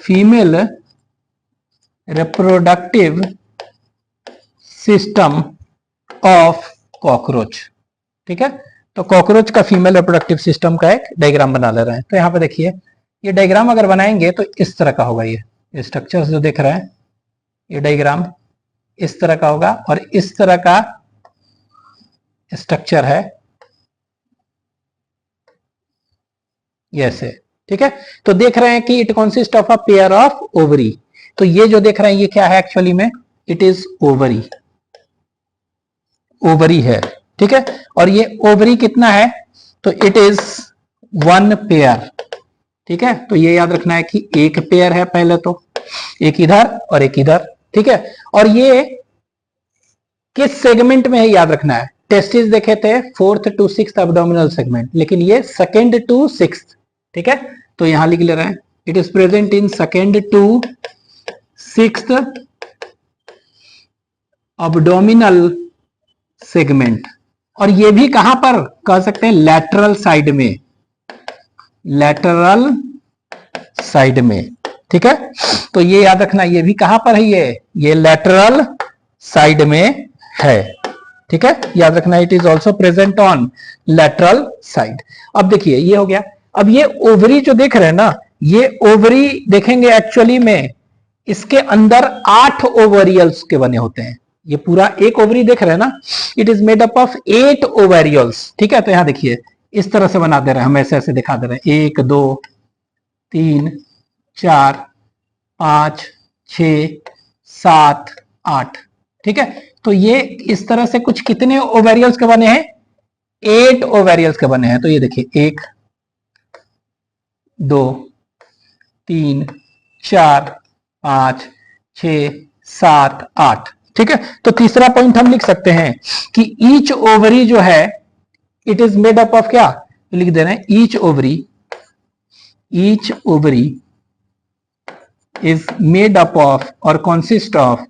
Female reproductive system of cockroach. ठीक है, तो कॉकरोच का फीमेल रिप्रोडक्टिव सिस्टम का एक डायग्राम बना ले रहे हैं। तो यहां पे देखिए, ये डायग्राम अगर बनाएंगे तो इस तरह का होगा। ये स्ट्रक्चर जो देख रहे हैं, ये डायग्राम इस तरह का होगा और इस तरह का स्ट्रक्चर है ऐसे। ठीक है, तो देख रहे हैं कि it consist of a pair of ovary. तो ये जो देख रहे हैं ये क्या है एक्चुअली में, इट इज ओवरी, ओवरी है। ठीक है, और ये ओवरी कितना है, तो इट इज 1 पेयर। ठीक है, तो ये याद रखना है कि एक पेयर है पहले, तो एक इधर और एक इधर। ठीक है, और ये किस सेगमेंट में है याद रखना है। टेस्टिस देखे थे 4th to 6th abdominal segment, लेकिन ये 2nd to 6th। ठीक है, तो यहां लिख ले रहे हैं it is present in 2nd to 6th abdominal segment. और ये भी कहां पर कह सकते हैं, लैटरल साइड में, लैटरल साइड में। ठीक है, तो ये याद रखना, ये भी कहां पर है, ये लैटरल साइड में है। ठीक है, याद रखना, it is also present on lateral side. अब देखिए ये हो गया। अब ये ओवरी जो देख रहे हैं ना, ये ओवरी देखेंगे एक्चुअली में इसके अंदर 8 ओवरियल्स के बने होते हैं। ये पूरा एक ओवरी देख रहे हैं ना, it is made up of 8 ओवेरियल्स। ठीक है, तो यहां देखिए इस तरह से बना दे रहे हैं, हम ऐसे ऐसे दिखा दे रहे हैं, 1 2 3 4 5 6 7 8। ठीक है, तो ये इस तरह से कुछ कितने ओवेरियल्स के बने हैं, 8 ओवेरियल्स के बने हैं। तो ये देखिए 1 2 3 4 5 6 7 8। ठीक है, तो तीसरा पॉइंट हम लिख सकते हैं कि ईच ओवरी जो है it is made up of क्या, लिख दे रहे हैं each ovary is made up of और कॉन्सिस्ट ऑफ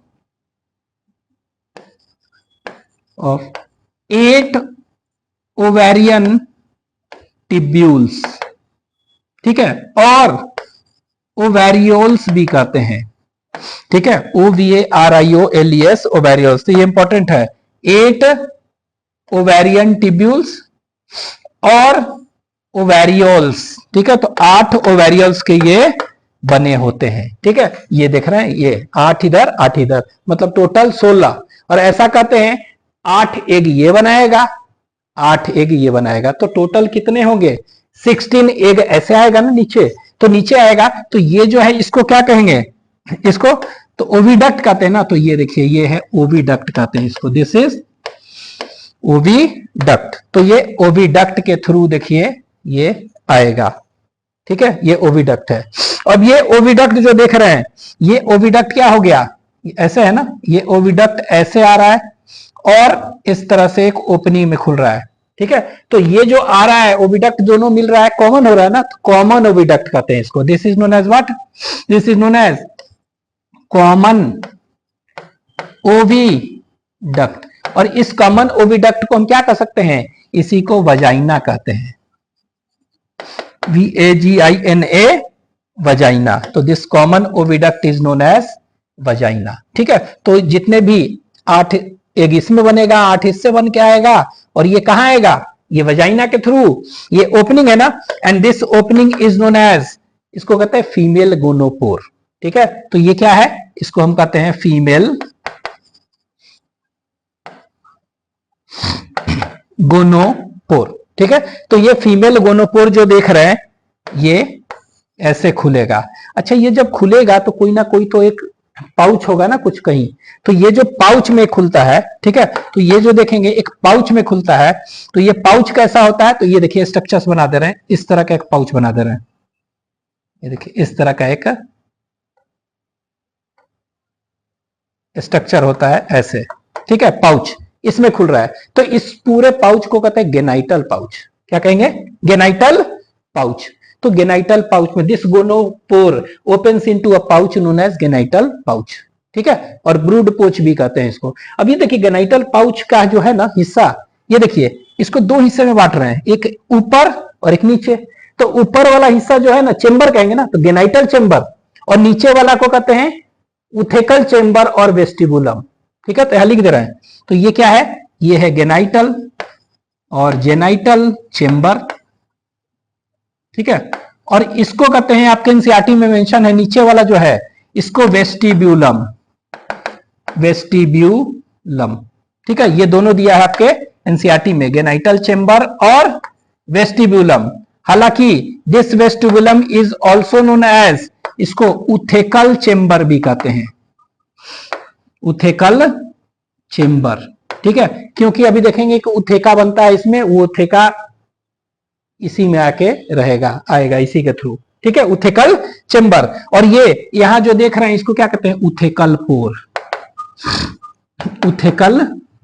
8 ओवेरियन टिब्यूल्स। ठीक है, और ओवेरियोल्स भी कहते हैं। ठीक है, OVARIOLES ओवेरियोल्स। तो ये इंपॉर्टेंट है, 8 ओवेरियन टिब्यूल्स और ओवेरियोल्स। ठीक है, तो 8 ओवेरियोल्स के ये बने होते हैं। ठीक है, ये देख रहे हैं, ये 8 इधर 8 इधर, मतलब टोटल 16। और ऐसा कहते हैं 8 एग ये बनाएगा, 8 एग ये बनाएगा, तो टोटल कितने होंगे, 16 एग ऐसे आएगा ना नीचे, तो नीचे आएगा। तो ये जो है इसको क्या कहेंगे, इसको तो ओविडक्ट कहते हैं ना। तो ये देखिए ये है ओविडक्ट कहते हैं इसको, दिस इज ओविडक्ट। तो ये ओविडक्ट के थ्रू देखिए ये आएगा। ठीक है, ये ओविडक्ट है। अब ये ओविडक्ट जो देख रहे हैं, ये ओविडक्ट क्या हो गया, ऐसे है ना, ये ओविडक्ट ऐसे आ रहा है और इस तरह से एक ओपनिंग में खुल रहा है। ठीक है, तो ये जो आ रहा है ओविडक्ट दोनों मिल रहा है, कॉमन हो रहा है ना, तो कॉमन ओविडक्ट कहते हैं इसको। This is known as what, this is known as common oviduct. और इस कॉमन ओविडक्ट को हम क्या कह सकते हैं, इसी को वजाइना कहते हैं, VAGINA, वजाइना। तो this common oviduct is known as vagina. ठीक है, तो जितने भी 8 एग इसमें बनेगा, 8 इससे बन के आएगा, और ये कहां आएगा, ये वजाइना के थ्रू, ये ओपनिंग है ना, and this opening is known as, इसको कहते हैं फीमेल गोनोपोर। ठीक है, तो ये क्या है, इसको हम कहते हैं फीमेल गोनोपोर। ठीक है, तो ये फीमेल गोनोपोर जो देख रहे हैं ये ऐसे खुलेगा। अच्छा, ये जब खुलेगा तो कोई ना कोई तो एक पाउच होगा ना कुछ कहीं, तो ये जो पाउच में खुलता है, ठीक है, तो ये जो देखेंगे एक पाउच में खुलता है। तो ये पाउच कैसा होता है, तो ये देखिए स्ट्रक्चर्स बना दे रहे हैं, इस तरह का एक पाउच बना दे रहे हैं, ये देखिए इस तरह का एक स्ट्रक्चर होता है ऐसे। ठीक है, पाउच इसमें खुल रहा है, तो इस पूरे पाउच को कहते हैं गेनाइटल पाउच। क्या कहेंगे, गेनाइटल पाउच। तो गेनाइटल पाउच में this gonopore opens into a pouch known as genital pouch. ठीक है, और ब्रूड पोच भी कहते हैं इसको। अब ये देखिए गेनाइटल पाउच का जो है ना हिस्सा, ये देखिए इसको 2 हिस्से में बांट रहे हैं, एक ऊपर और एक नीचे। तो ऊपर वाला हिस्सा जो है ना चेंबर कहेंगे ना, तो गेनाइटल चेंबर, और नीचे वाला को कहते हैं उथेकल चेंबर और वेस्टिबुलम। ठीक है, तो यहां लिख दे रहे हैं। तो ये क्या है, ये है गेनाइटल और जेनाइटल चेंबर। ठीक है, और इसको कहते हैं, आपके एनसीईआरटी में मेंशन है नीचे वाला जो है, इसको वेस्टिब्यूलम, वेस्टिब्यूलम। ठीक है, ये दोनों दिया है आपके एनसीईआरटी में, गेनाइटल चेंबर और वेस्टिब्यूलम। हालांकि this vestibulum is also known as, इसको उथेकल चेंबर भी कहते हैं, उथेकल चेंबर। ठीक है, क्योंकि अभी देखेंगे कि उथेका बनता है इसमें, वो उथेका इसी में आके रहेगा, आएगा इसी के थ्रू। ठीक है, उथेकल चेंबर। और ये यहां जो देख रहे हैं इसको क्या कहते हैं, उथेकल पोर, उथेकल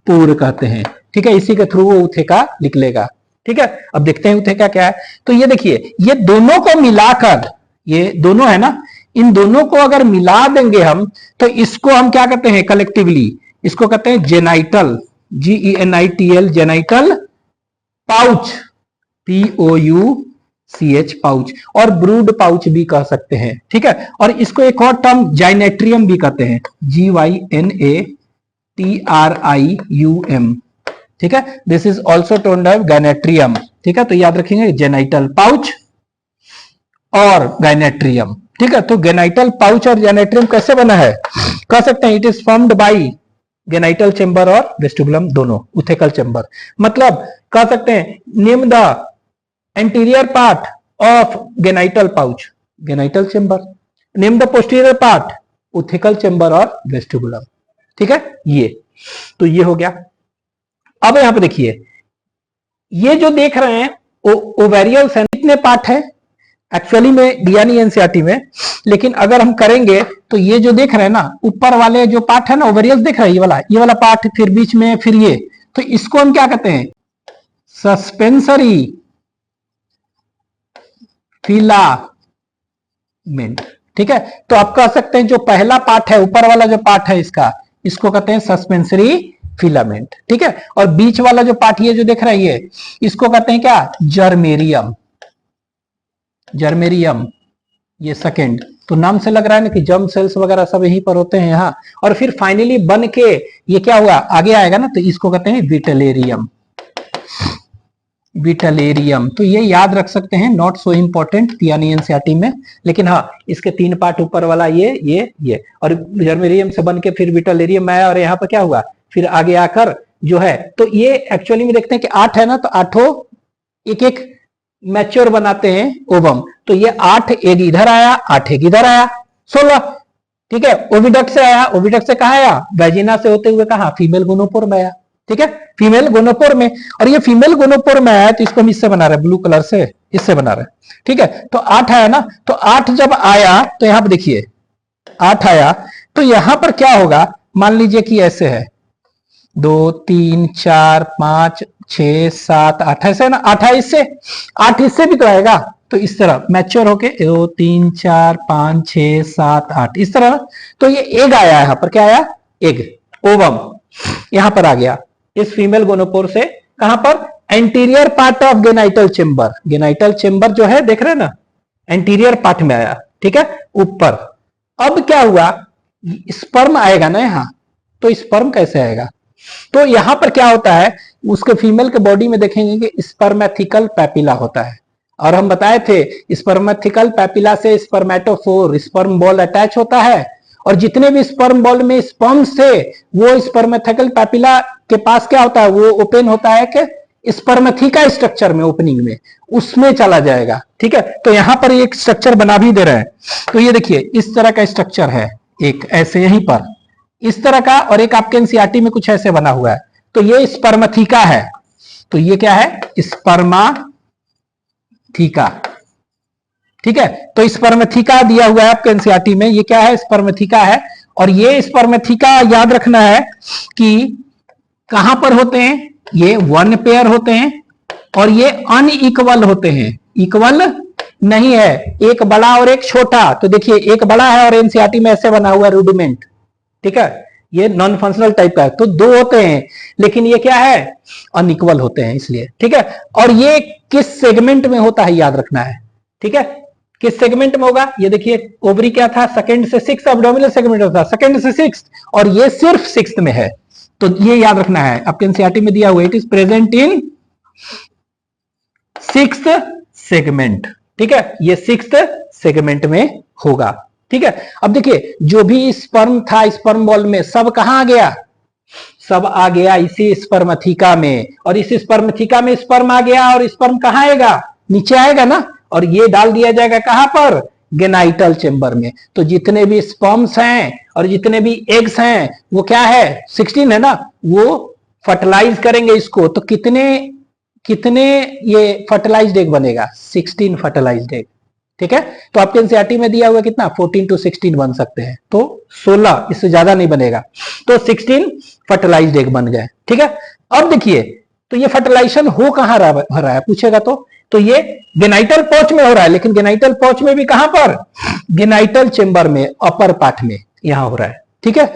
पोर कहते हैं। ठीक है, इसी के थ्रू वो उथेका निकलेगा। ठीक है, अब देखते हैं उथेका क्या है। तो ये देखिए, ये दोनों को मिलाकर, ये दोनों है ना, इन दोनों को अगर मिला देंगे हम, तो इसको हम क्या कहते हैं कलेक्टिवली, इसको कहते हैं genital, GENITL, genital pouch, POUCH pouch, और ब्रूड पाउच भी कह सकते हैं। ठीक है, और इसको एक और टर्म जाइनेट्रियम भी कहते हैं, GYNATRIUM। ठीक है, this is also termed as gynatrium. ठीक है, तो याद रखेंगे जेनाइटल पाउच और गायनेट्रियम। ठीक है, तो गेनाइटल पाउच और जेनेट्रियम कैसे बना है, कह सकते हैं it is formed by genital chamber और वेस्टिबुलम, दोनों उथेकल चेंबर। मतलब कह सकते हैं name the anterior part of genital pouch, genital chamber, name the posterior part, oothecal chamber और वेस्टिबुलम। ठीक है, ये तो ये हो गया। अब यहां पे देखिए, ये जो देख रहे हैं ओवेरियल्स हैं, कितने पार्ट है एक्चुअली में दिया नहीं एनसीईआरटी में, लेकिन अगर हम करेंगे तो ये जो देख रहे हैं ना, ऊपर वाले जो पार्ट है ना ओवेरियल्स देख रहे हैं, ये वाला पार्ट, फिर बीच में, फिर ये, तो इसको हम क्या कहते हैं, सस्पेंसरी फिलामेंट। ठीक है, तो आप कह सकते हैं जो पहला पार्ट है, ऊपर वाला जो पार्ट है इसका, इसको कहते हैं सस्पेंसरी फिलामेंट। ठीक है, और बीच वाला जो पार्ट ये जो देख रहे हैं ये, इसको कहते हैं क्या, जर्मेरियम, जर्मेरियम, ये सेकेंड। तो नाम से लग रहा है ना कि जर्म सेल्स वगैरह सब यहीं पर होते हैं यहाँ, और फिर फाइनली बन के ये क्या हुआ, आगे आएगा ना, तो इसको कहते हैं विटेलेरियम, विटेलेरियम। तो ये याद रख सकते हैं, नॉट सो इंपॉर्टेंट यानी एनसीईआरटी में, लेकिन हाँ इसके 3 पार्ट, ऊपर वाला ये और जर्मेरियम से बन के फिर विटेलेरियम में आया, और यहाँ पर क्या हुआ, फिर आगे आकर जो है, तो ये एक्चुअली में देखते हैं कि 8 है ना, तो 8 एक एक मैच्योर बनाते हैं ओवम। तो ये 8 एक इधर आया, 8 एक इधर आया, 16। ठीक है, ओविडक्ट से आया, ओविडक्ट से कहा आया, वेजिना से होते हुए कहा, फीमेल गोनोपोर में आया। ठीक है, फीमेल गोनोपोर में, और ये फीमेल गोनोपोर में आया, तो इसको हम इससे बना रहे हैं, ब्लू कलर से इससे बना रहे हैं। ठीक है, तो 8 आया ना, तो 8 जब आया तो यहां पर देखिए 8 आया, तो यहां पर क्या होगा, मान लीजिए कि ऐसे है 2 3 4 5 6 7 8, ऐसे ना, 8 इससे, 8 इससे भी तो आएगा, तो इस तरह मैच्योर होके 2 3 4 5 6 7 8 इस तरह। तो ये एग आया, यहां पर क्या आया, एग, ओवम यहां पर आ गया इस फीमेल गोनोपोर से, कहां पर, anterior part of genital chamber, genital chamber जो है देख रहे हैं ना, एंटीरियर पार्ट में आया। ठीक है, ऊपर। अब क्या हुआ, स्पर्म आएगा ना यहां, तो स्पर्म कैसे आएगा, तो यहां पर क्या होता है, उसके फीमेल के बॉडी में देखेंगे कि स्पर्मेथिकल पैपिला होता है, और हम बताए थे स्पर्मेथिकल पैपिला से स्पर्मेटोफोर, स्पर्म बॉल अटैच होता है, और जितने भी स्पर्म बॉल में स्पर्म से वो स्पर्मेथिकल पैपिला के पास क्या होता है, वो ओपन होता है कि स्पर्मेथिका स्ट्रक्चर में, ओपनिंग में, उसमें चला जाएगा। ठीक है, तो यहां पर एक स्ट्रक्चर बना भी दे रहा है, तो ये देखिए इस तरह का स्ट्रक्चर है, एक ऐसे यहीं पर इस तरह का, और एक आपके एनसीईआरटी में कुछ ऐसे बना हुआ है, तो ये स्पर्मेथिका है, तो ये क्या है, स्पर्मेथिका। ठीक है, तो स्पर्मेथिका दिया हुआ है आपके एनसीईआरटी में, ये क्या है, स्पर्मेथिका है। और ये स्पर्मेथिका याद रखना है कि कहां पर होते हैं, ये 1 पेयर होते हैं, और ये अनइक्वल होते हैं, इक्वल नहीं है, एक बड़ा और एक छोटा। तो देखिए एक बड़ा है और एनसीईआरटी में ऐसे बना हुआ रूडिमेंट। ठीक है, ये नॉन फंक्शनल टाइप का है, तो 2 होते हैं, लेकिन ये क्या है, अनइक्वल होते हैं इसलिए। ठीक है, और ये किस सेगमेंट में होता है याद रखना है। ठीक है, किस सेगमेंट में होगा? ये देखिए ओवरी क्या था, सेकंड से सिक्स, एब्डोमिनल सेगमेंट होता है सेकंड से सिक्स, और ये सिर्फ सिक्स्थ में है। तो ये याद रखना है, आपके एनसीईआरटी में दिया हुआ, it is present in sixth segment. ठीक है, ये सिक्स्थ सेगमेंट में होगा। ठीक है, अब देखिए जो भी स्पर्म था स्पर्म बॉल में, सब कहां आ गया? सब आ गया इसी स्पर्मथिका में, और इस स्पर्मथिका में स्पर्म आ गया, और स्पर्म कहां आएगा? नीचे आएगा ना, और ये डाल दिया जाएगा कहां पर? गेनाइटल चेंबर में। तो जितने भी स्पर्म्स हैं और जितने भी एग्स हैं वो क्या है? 16 है ना, वो फर्टिलाइज करेंगे इसको। तो कितने कितने ये फर्टिलाइज्ड एग बनेगा? 16 फर्टिलाइज्ड एग। ठीक है, तो आपके एनसीईआरटी में दिया हुआ कितना? 14 to 16 बन सकते हैं, तो 16, इससे ज्यादा नहीं बनेगा। तो 16 फर्टिलाइज्ड एग बन गए। ठीक है, अब देखिए तो ये फर्टिलाइजेशन हो कहां रहा है पूछेगा तो ये गेनाइटल पॉच में हो रहा है, लेकिन गेनाइटल पॉच में भी कहां पर? गेनाइटल चेंबर में, अपर पार्ट में यहां हो रहा है। ठीक है,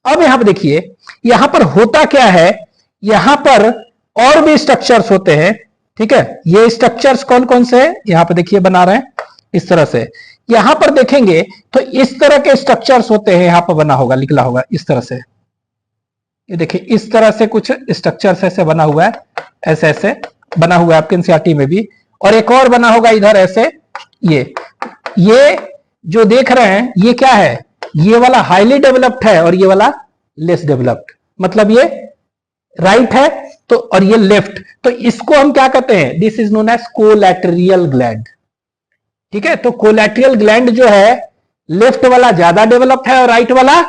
अब यहां पर देखिए यहां पर होता क्या है, यहां पर और भी स्ट्रक्चर्स होते हैं। ठीक है, ये स्ट्रक्चर्स कौन कौन से हैं? यहां पर देखिए बना रहे हैं इस तरह से। यहां पर देखेंगे तो इस तरह के स्ट्रक्चर्स होते हैं, यहां पर बना होगा, निकला होगा इस तरह से। ये देखिए इस तरह से कुछ स्ट्रक्चर्स ऐसे बना हुआ है, ऐसे ऐसे बना हुआ है आपके एनसीईआरटी में भी, और एक और बना होगा इधर ऐसे। ये जो देख रहे हैं ये क्या है? ये वाला हाईली डेवलप्ड है और ये वाला लेस डेवलप्ड, मतलब ये राइट है तो, और ये लेफ्ट। तो इसको हम क्या कहते हैं? This is known as colleterial gland. ठीक है, तो कोलैटरल ग्लैंड जो है लेफ्ट वाला ज्यादा डेवलप्ड है और राइट वाला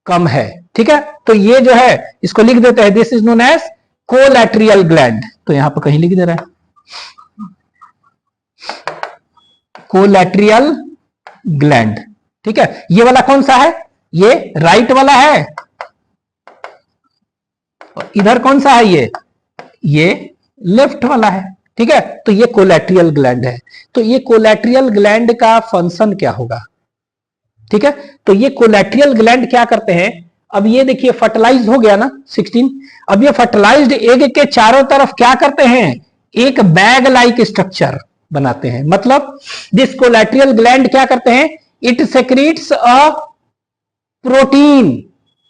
कम है। ठीक है, तो ये जो है इसको लिख देते हैं, this is known as collateral gland. तो यहां पर कहीं लिख दे रहा है कोलैटरल ग्लैंड। ठीक है, ये वाला कौन सा है? ये राइट वाला है, और इधर कौन सा है? ये लेफ्ट वाला है। ठीक है, तो ये कोलैटरल ग्लैंड है। तो ये कोलैटरल ग्लैंड का फंक्शन क्या होगा? ठीक है, तो ये कोलैटरल ग्लैंड क्या करते हैं? अब ये देखिए फर्टिलाइज हो गया ना 16। अब ये फर्टिलाइज्ड एग के चारों तरफ क्या करते हैं? एक बैग लाइक स्ट्रक्चर बनाते हैं। मतलब दिस कोलैटरल ग्लैंड क्या करते हैं? It secrets a protein.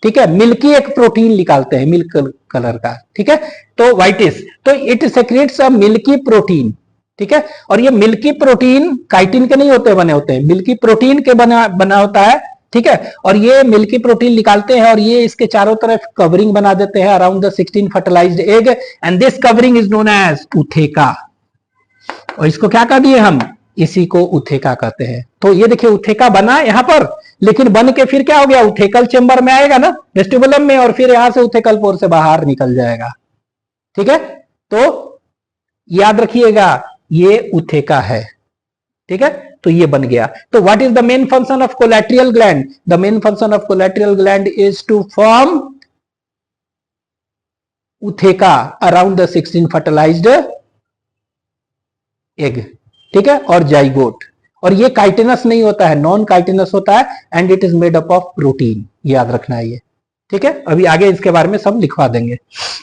ठीक है, मिल्की एक प्रोटीन निकालते हैं, मिल्क कलर का। ठीक है, तो व्हाइटिश, तो it secrets a milky protein. ठीक है, और ये मिल्की प्रोटीन काइटिन के नहीं होते, बने होते हैं, मिल्की प्रोटीन के बना होता है। ठीक है, और ये मिल्की प्रोटीन निकालते हैं और ये इसके चारों तरफ कवरिंग बना देते हैं around the 16 fertilised egg, and this covering is known as ootheca. और इसको क्या कह दिए हम? इसी को उथेका कहते हैं। तो ये देखिए उथेका बना यहां पर, लेकिन बन के फिर क्या हो गया? उथेकल चेंबर में आएगा ना, वेस्टिबुलम में, और फिर यहां से उथेकल पोर से बाहर निकल जाएगा। ठीक है, तो याद रखिएगा ये उथेका है। ठीक है, तो ये बन गया। तो what is the main function of colleterial gland? The main function of colleterial gland is to form ootheca around the 16 fertilised egg. ठीक है, और जाइगोट। और ये काइटिनस नहीं होता है, नॉन काइटिनस होता है, and it is made up of protein. याद रखना है ये। ठीक है, अभी आगे इसके बारे में सब लिखवा देंगे।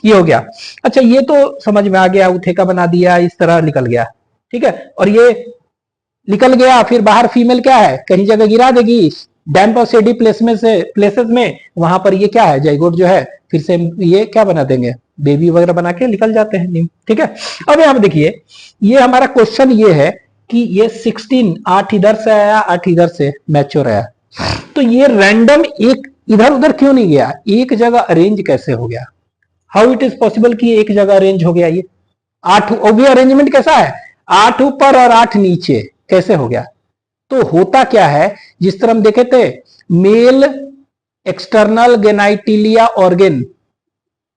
ये हो गया। अच्छा, ये तो समझ में आ गया, उथेका बना दिया, इस तरह निकल गया। ठीक है, और ये निकल गया, फिर बाहर फीमेल क्या है? कहीं जगह गिरा देगी डैम्प और सेडी प्लेसेस में, वहां पर ये क्या है? जाइगोट जो है फिर से ये क्या बना देंगे? बेबी वगैरह बना के निकल जाते हैं। ठीक है, अब यहां पर देखिए ये हमारा क्वेश्चन ये है कि ये 16 8 इधर से आया, 8 इधर से मैच्योर आया, तो ये रैंडम एक इधर उधर क्यों नहीं गया? एक जगह अरेंज कैसे हो गया? हाउ इट इज पॉसिबल कि एक जगह अरेंज हो गया? ये 8 भी अरेंजमेंट कैसा है? 8 ऊपर और 8 नीचे, कैसे हो गया? तो होता क्या है, जिस तरह हम देखे थे, मेल एक्सटर्नल गेनाइटिलिया ऑर्गेन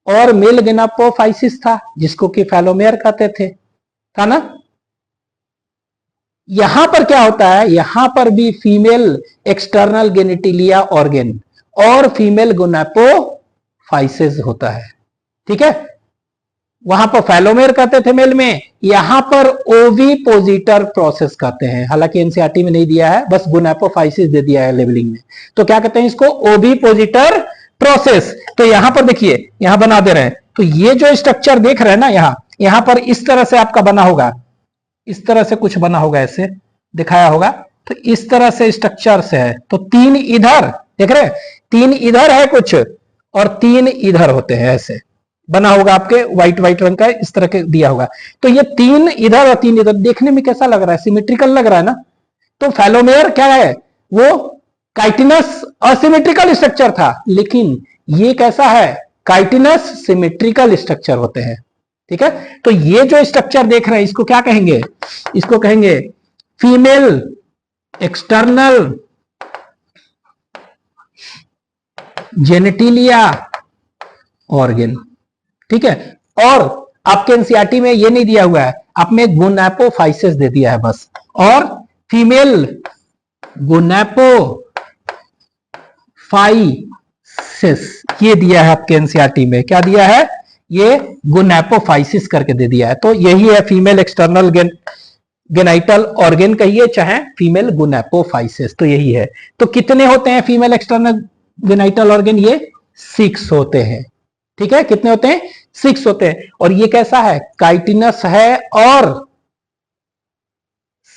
और मेल गेनापोफाइसिस था, जिसको कि फैलोमेयर कहते थे, था ना? यहां पर क्या होता है? यहां पर भी फीमेल एक्सटर्नल गेनिटिलिया ऑर्गेन और फीमेल गोनापोफाइसिस होता है। ठीक है, वहां पर फैलोमेयर कहते थे मेल में, यहां पर ओविपोजिटर प्रोसेस कहते हैं। हालांकि एनसीईआरटी में नहीं दिया है, बस गोनापोफाइसिस दे दिया है लेबलिंग में। तो क्या कहते हैं इसको? ओविपोजिटर प्रोसेस। तो यहां पर देखिए, यहां बना दे रहे हैं, तो ये जो स्ट्रक्चर देख रहे हैं ना, यहां पर इस तरह से आपका बना होगा, इस तरह से कुछ बना होगा, ऐसे दिखाया होगा, तो इस तरह से स्ट्रक्चर से है। तो 3 इधर देख रहे हैं, 3 इधर है कुछ और 3 इधर होते हैं, ऐसे बना होगा आपके व्हाइट व्हाइट रंग का, इस तरह के दिया होगा। तो ये 3 इधर और 3 इधर, देखने में कैसा लग रहा है? सिमेट्रिकल लग रहा है ना। तो फैलोमेयर क्या है? वो काइटिनस असिमेट्रिकल स्ट्रक्चर था, लेकिन ये कैसा है? काइटिनस सिमेट्रिकल स्ट्रक्चर होते हैं। ठीक है, तो ये जो स्ट्रक्चर देख रहे हैं इसको क्या कहेंगे? इसको कहेंगे फीमेल एक्सटर्नल जेनेटिलिया ऑर्गन। ठीक है, और आपके एनसीईआरटी में ये नहीं दिया हुआ है, आप में गोनापोफाइसिस दे दिया है बस, और फीमेल गोनापोफाइसिस ये दिया है आपके एनसीईआरटी में। क्या दिया है? ये गोनापोफाइसिस करके दे दिया है। तो यही है फीमेल एक्सटर्नल गेनाइटल ऑर्गन कहिए चाहे फीमेल गोनापोफाइसिस, तो यही है। तो कितने होते हैं फीमेल एक्सटर्नल गेनाइटल ऑर्गन? ये 6 होते हैं। ठीक है, कितने होते हैं? 6 होते हैं। और ये कैसा है? काइटिनस है और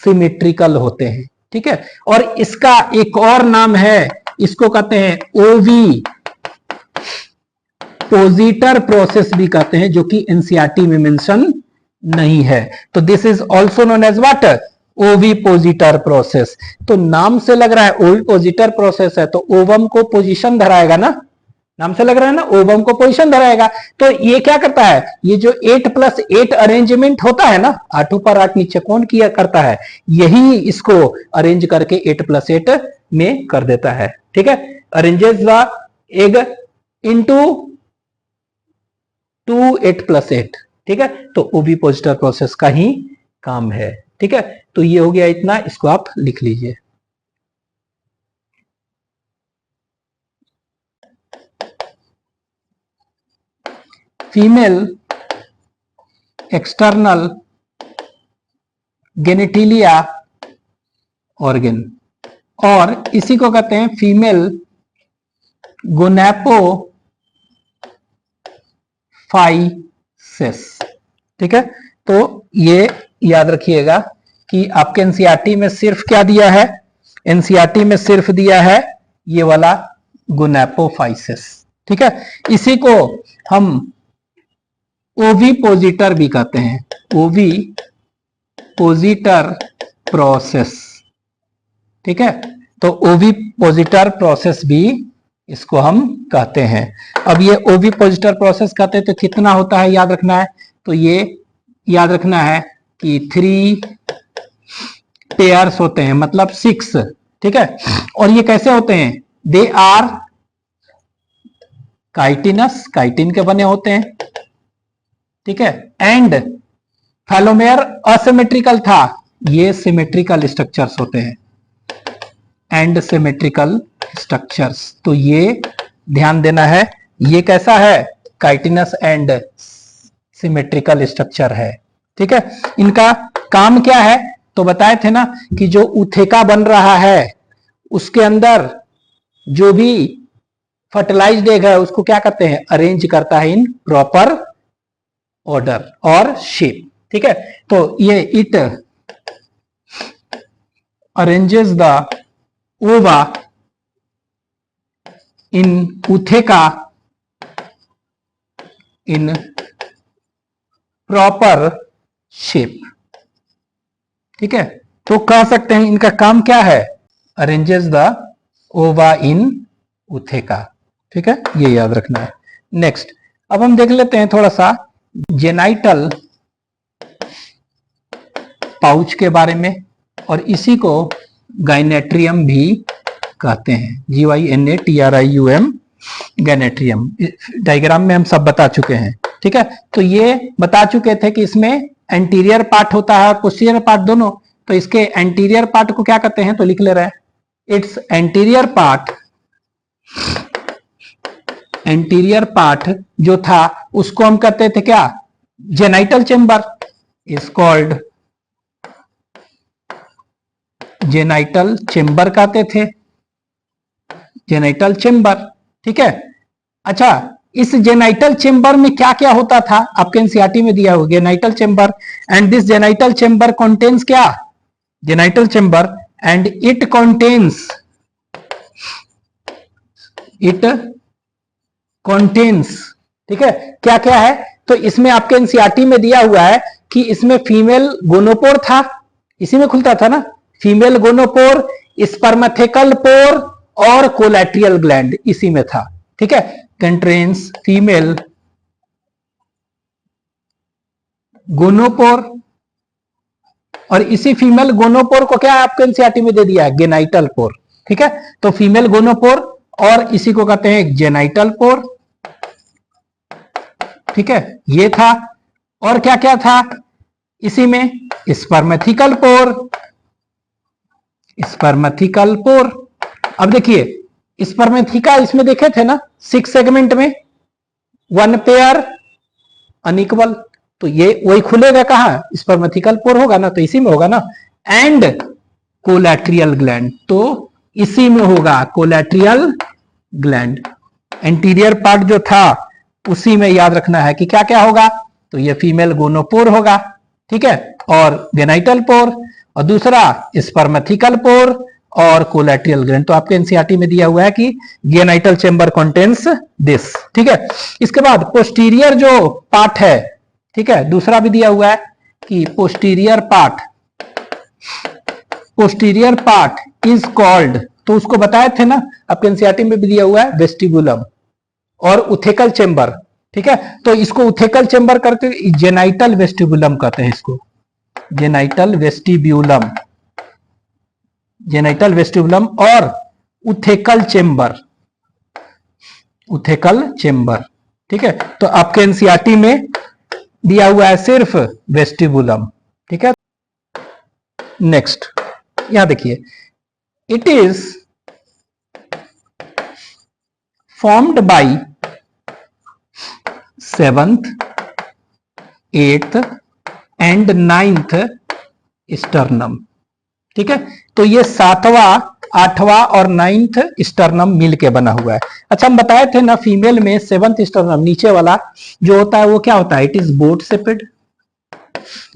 सिमेट्रिकल होते हैं। ठीक है, और इसका एक और नाम है, इसको कहते हैं ओवी पोजिटर प्रोसेस भी कहते हैं, जो कि एनसीईआरटी में मेंशन नहीं है। तो this is also known as what? Ovipositor process. तो नाम से लग रहा है ओविपोजिटर प्रोसेस है, तो ओवम को पोजीशन धराएगा ना, नाम से लग रहा है ना, ओवम को पोजीशन धराएगा। तो ये क्या करता है? ये जो 8+8 अरेंजमेंट होता है ना, 8 ऊपर 8 नीचे, कौन किया करता है? यही इसको अरेंज करके 8+8 में कर देता है। ठीक है, अरेंजेस द एग इनटू 2 8+8। ठीक है, तो ओविपोजिटर प्रोसेस का ही काम है। ठीक है, तो ये हो गया इतना, इसको आप लिख लीजिए। फीमेल एक्सटर्नल गेनिटिलिया ऑर्गन, और इसी को कहते हैं फीमेल गोनापोफाइसिस। ठीक है, तो ये याद रखिएगा कि आपके एनसीईआरटी में सिर्फ क्या दिया है? एनसीईआरटी में सिर्फ दिया है ये वाला गोनापोफाइसिस। ठीक है, इसी को हम ओविपोजिटर भी कहते हैं, ओविपोजिटर प्रोसेस। ठीक है, तो ओविपोजिटर प्रोसेस भी इसको हम कहते हैं। अब ये ओविपोजिटर प्रोसेस कहते हैं, तो कितना होता है याद रखना है। तो ये याद रखना है कि 3 पेयर्स होते हैं, मतलब 6। ठीक है, और ये कैसे होते हैं? दे आर काइटिनस, काइटिन के बने होते हैं। ठीक है, एंड फैलोमेयर असिमेट्रिकल था, ये सिमेट्रिकल स्ट्रक्चर्स होते हैं, एंड सिमेट्रिकल स्ट्रक्चर्स। तो ये ध्यान देना है, ये कैसा है? काइटिनस एंड सिमेट्रिकल स्ट्रक्चर है। ठीक है, इनका काम क्या है? तो बताए थे ना कि जो उथेका बन रहा है उसके अंदर जो भी फर्टिलाइज्ड एग है उसको क्या करते हैं? अरेंज करता है इन प्रॉपर ऑर्डर और शेप। ठीक है, तो ये इट अरेंजेस द ओवा इन उथेका इन प्रॉपर शेप। ठीक है, तो कह सकते हैं इनका काम क्या है? अरेंजेस द ओवा इन उथेका। ठीक है, ये याद रखना है। नेक्स्ट, अब हम देख लेते हैं थोड़ा सा जेनाइटल पाउच के बारे में, और इसी को गाइनेट्रियम भी कहते हैं, GYNATRIUM, गैनेट्रियम। डायग्राम में हम सब बता चुके हैं। ठीक है, तो ये बता चुके थे कि इसमें एंटीरियर पार्ट होता है और पोस्टीरियर पार्ट दोनों। तो इसके एंटीरियर पार्ट को क्या कहते हैं? तो लिख ले रहे हैं, इट्स एंटीरियर पार्ट जो था उसको हम कहते थे क्या? Genital chamber is called genital chamber कहते थे, जेनाइटल चेम्बर। ठीक है, अच्छा, इस जेनाइटल चेम्बर में क्या क्या होता था? आपके एनसीईआरटी में दिया हुआ genital chamber, and this genital chamber contains क्या? Genital chamber and it contains, ठीक है, क्या क्या है? तो इसमें आपके एनसीईआरटी में दिया हुआ है कि इसमें फीमेल गोनोपोर था, इसी में खुलता था ना, फीमेल गोनोपोर, स्पर्मेथिकल पोर और कोलैट्रियल ग्लैंड इसी में था, ठीक है। कंटेन्स फीमेल गोनोपोर, और इसी फीमेल गोनोपोर को क्या आपके एनसीईआरटी में दे दिया है? गेनाइटल पोर, ठीक है। तो फीमेल गोनोपोर और इसी को कहते हैं जेनाइटल पोर, ठीक है, ये था। और क्या क्या था इसी में? स्पर्मेथिकल पोर, स्पर्मेथिकल पोर। अब देखिए स्पर्मेथिका इसमें देखे थे ना 6 सेगमेंट में, 1 पेयर अनइक्वल, तो ये वही खुलेगा कहां? स्पर्मेथिकल पोर होगा ना, तो इसी में होगा ना। एंड कोलैट्रियल ग्लैंड, तो इसी में होगा कोलैट्रियल ग्लैंड। एंटीरियर पार्ट जो था उसी में याद रखना है कि क्या क्या होगा, तो ये फीमेल गोनोपोर होगा, ठीक है, और गेनाइटल पोर, और दूसरा स्पर्मेथिकल पोर और कोलैट्रियल ग्लैंड। तो आपके एनसीईआरटी में दिया हुआ है कि गेनाइटल चेंबर कंटेन्स दिस, ठीक है। इसके बाद पोस्टीरियर जो पार्ट है, ठीक है, दूसरा भी दिया हुआ है कि पोस्टीरियर पार्ट इज कॉल्ड, तो उसको बताए थे ना आपके एनसीईआरटी में भी दिया हुआ है, वेस्टिबुलम और उथेकल चेंबर, ठीक है। तो इसको उथेकल चेंबर करके जेनाइटल वेस्टिबुलम कहते हैं, इसको जेनाइटल वेस्टिबुलम और उथेकल चेंबर, ठीक है। तो आपके एनसीईआरटी में दिया हुआ है सिर्फ वेस्टिबुलम, ठीक है। नेक्स्ट यहां देखिए, it is formed bye 7th, 8th and 9th sternum, ठीक है। तो ये 7वां, 8वां और 9th स्टर्नम मिलके बना हुआ है। अच्छा, हम बताए थे ना फीमेल में 7th स्टर्नम नीचे वाला जो होता है वो क्या होता है? इट इज बोट सेपेड,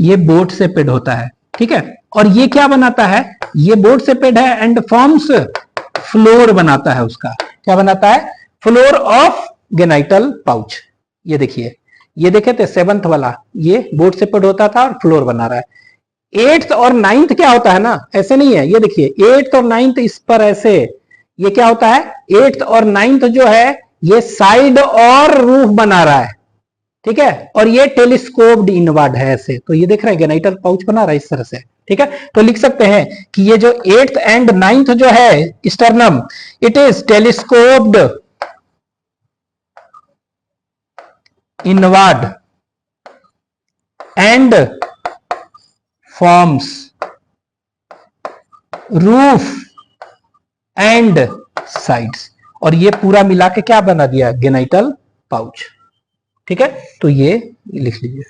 ये बोट सेपेड होता है, ठीक है। और ये क्या बनाता है? ये बोट सेपेड है एंड फॉर्म्स फ्लोर बनाता है, उसका क्या बनाता है? Floor of genital pouch. ये देखिए, ये देखे थे 7th वाला, ये बोट सेपेड होता था और फ्लोर बना रहा है। 8th और 9th क्या होता है ना, ऐसे नहीं है, ये देखिए 8th और 9th इस पर ऐसे, ये क्या होता है? 8th और 9th जो है ये साइड और रूफ बना रहा है, ठीक है, और ये टेलीस्कोप्ड इनवर्ड है ऐसे, तो ये देख रहे हैं गेनाइटल पाउच बना रहा है इस तरह से, ठीक है। तो लिख सकते हैं कि ये जो 8th एंड 9th जो है sternum, it is telescoped inward and forms roof and sides, और ये पूरा मिला के क्या बना दिया? गेनाइटल पाउच, ठीक है। तो ये लिख लीजिए।